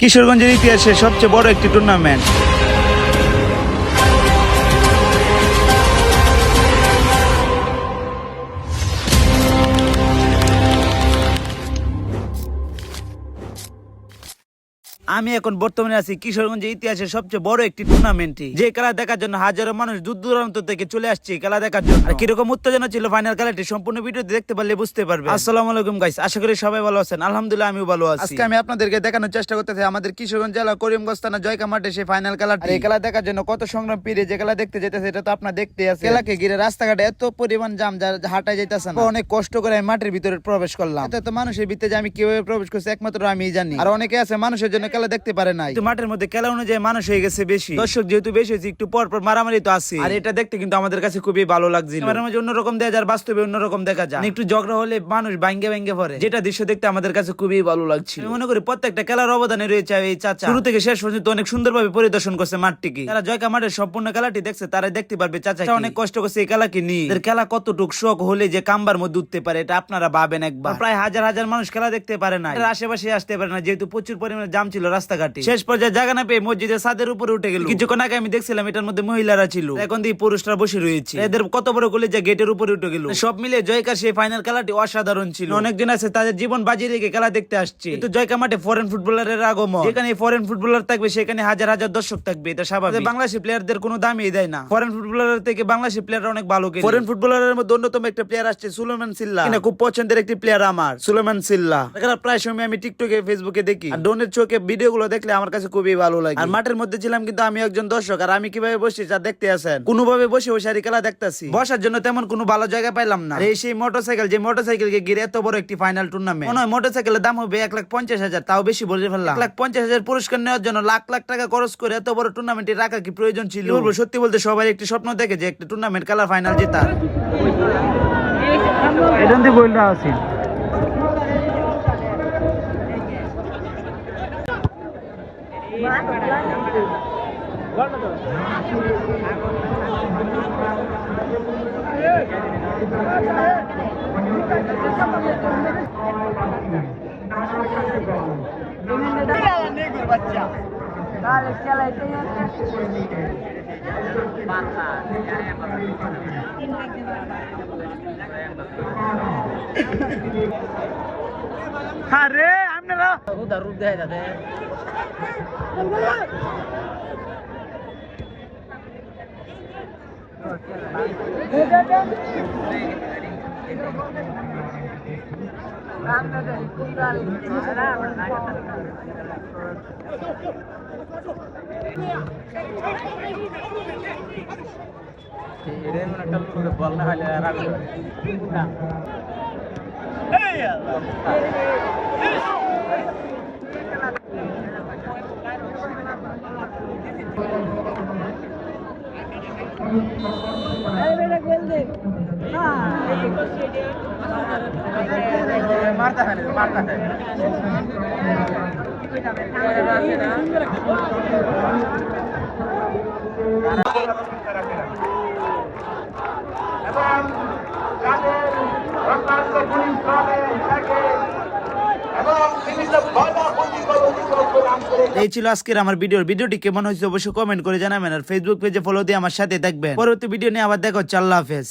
কিশোরগঞ্জের ইতিহাসে সবচেয়ে বড় একটি টুর্নামেন্ট। আমি এখন বর্তমানে আছি কিশোরগঞ্জের ইতিহাসের সবচেয়ে বড় একটি টুর্নামেন্টে, যে খেলা দেখার জন্য হাজারো মানুষ দূর দূরান্ত থেকে চলে আসছে খেলা দেখার জন্য। আর কিরকম উত্তেজনা ছিল ফাইনাল খেলাটি সম্পূর্ণ ভিডিও দেখতে পারলে বুঝতে পারবে। আসসালামু আলাইকুম গাইস, আশা করি সবাই ভালো আছেন। আলহামদুলিল্লাহ আমিও ভালো আছি। আজকে আমি আপনাদেরকে দেখানোর চেষ্টা করতেছি আমাদের কিশোরগঞ্জ জেলা করিমগঞ্জ থানা জয়কা মাঠে সেই ফাইনাল খেলাটি। এই খেলা দেখার জন্য কত সংগ্রাম পেরিয়ে যে খেলা দেখতে যেতেছে এটা তো আপনারা দেখতে আছে। খেলাকে ঘিরে রাস্তাঘাটে এত পরিমাণ জাম যা হাঁটায় যাইতেছে না। অনেক কষ্ট করে আমি মাঠের ভিতরে প্রবেশ করলাম। এত মানুষের ভিতরে যে আমি কিভাবে প্রবেশ করছি একমাত্র আমি জানি। আর অনেকে আছে মানুষের জন্য খেলা দেখতে পারে নাই। মাঠের মধ্যে খেলা অনুযায়ী মানুষ হয়ে গেছে বেশি, দর্শক যেহেতু বেশি হয়েছে একটু পর পর মারামারি তো আছে। আর এটা দেখতে কিন্তু আমাদের কাছে খুবই ভালো লাগছিল। অন্যরকম দেখা যায়, বাস্তবে অন্যরকম দেখা যায়। একটু ঝগড়া হলে মানুষ ভাঙ্গে ভাঙ্গে পড়ে, যেটা দৃশ্য দেখতে আমাদের কাছে খুবই ভালো লাগছিল। আমি মনে করি প্রত্যেকটা খেলার অবদানে রয়েছে এই চাচা। শুরু থেকে শেষ পর্যন্ত অনেক সুন্দরভাবে পরিদর্শন করছে মাঠটিকে। যারা জয়কা মাঠের সম্পূর্ণ খেলাটি দেখছে তারা দেখতে পারবে চাচা অনেক কষ্ট করছে এই খেলাকে নিয়ে। এদের খেলা কতটুকু শখ হলে যে কাম্বার মধ্যে উঠতে পারে এটা আপনারা ভাবেন একবার। প্রায় হাজার হাজার মানুষ খেলা দেখতে পারে না, এর আশেপাশে আসতে পারে না, যেহেতু প্রচুর পরিমাণে জাম ছিল রাস্তাঘাটে। শেষ পর্যায়ে জায়গা না পেয়ে মসজিদের ছাদের উপরে উঠে গেল। কিছুক্ষণ আগে আমি দেখছিলাম এটার মধ্যে মহিলারা ছিল, এখন দিয়ে পুরুষরা বসে রয়েছে। এদের কত বড় গোলে যে গেটের উপরে উঠে গেল। সব মিলে জয়কার সেই ফাইনাল খেলাটি অসাধারণ ছিল। অনেকদিন আছে তাদের জীবন বাজি রেখে খেলা দেখতে আসছে। কিন্তু জয়কা মাঠে ফরেন ফুটবলারের আগমন, যেখানে ফরেন ফুটবলার থাকবে সেখানে হাজার হাজার দর্শক থাকবে, এটা স্বাভাবিক। বাংলাদেশি প্লেয়ারদের কোনো দামই দেয় না। ফরেন ফুটবলার থেকে বাংলাদেশি প্লেয়ার অনেক ভালো খেলে। ফরেন ফুটবলারের মধ্যে অন্যতম একটা প্লেয়ার আসছে সুলেমান সিল্লা, খুব পছন্দের একটি প্লেয়ার আমার সুলেমান সিল্লা। প্রায় সময় আমি টিকটকে ফেসবুকে দেখি, আর ডোনের চোখে ভিডিও গুলো দেখলে আমার কাছে খুবই ভালো লাগে। আর মাঠের মধ্যে ছিলাম কিন্তু আমি একজন দর্শক, আর আমি কিভাবে বসছি যা দেখতে আছেন, কোনোভাবে বসে বসে খেলা দেখতেছি। বসার জন্য তেমন কোনো ভালো জায়গা পাইলাম না। এই সেই মোটরসাইকেল, যে মোটরসাইকেলকে ঘিরে এত বড় একটি ফাইনাল টুর্নামেন্ট। মনে হয় মোটরসাইকেলের দাম হবে 1,50,000, তাও বেশি বলে ফেললাম। 1,50,000 পুরস্কার নেওয়ার জন্য লাখ লাখ টাকা খরচ করে এত বড় টুর্নামেন্টে রাখা কি প্রয়োজন ছিল? সত্যি বলতে সবাই একটি স্বপ্ন দেখে যে একটা টুর্নামেন্ট খেলার ফাইনাল জেতা। এটা দিয়ে বলরা আছে আরে আপনারা উদার রূপ দেখা যাবে। বল না হলে मारता है এই ছিল আজকের আমার ভিডিওটি কেমন হয়েছে অবশ্যই কমেন্ট করে জানাবেন। আর ফেসবুক পেজে ফলো দিয়ে আমার সাথে থাকবেন। পরবর্তী ভিডিও নিয়ে আবার দেখা হচ্ছে। আল্লাহ হাফেজ।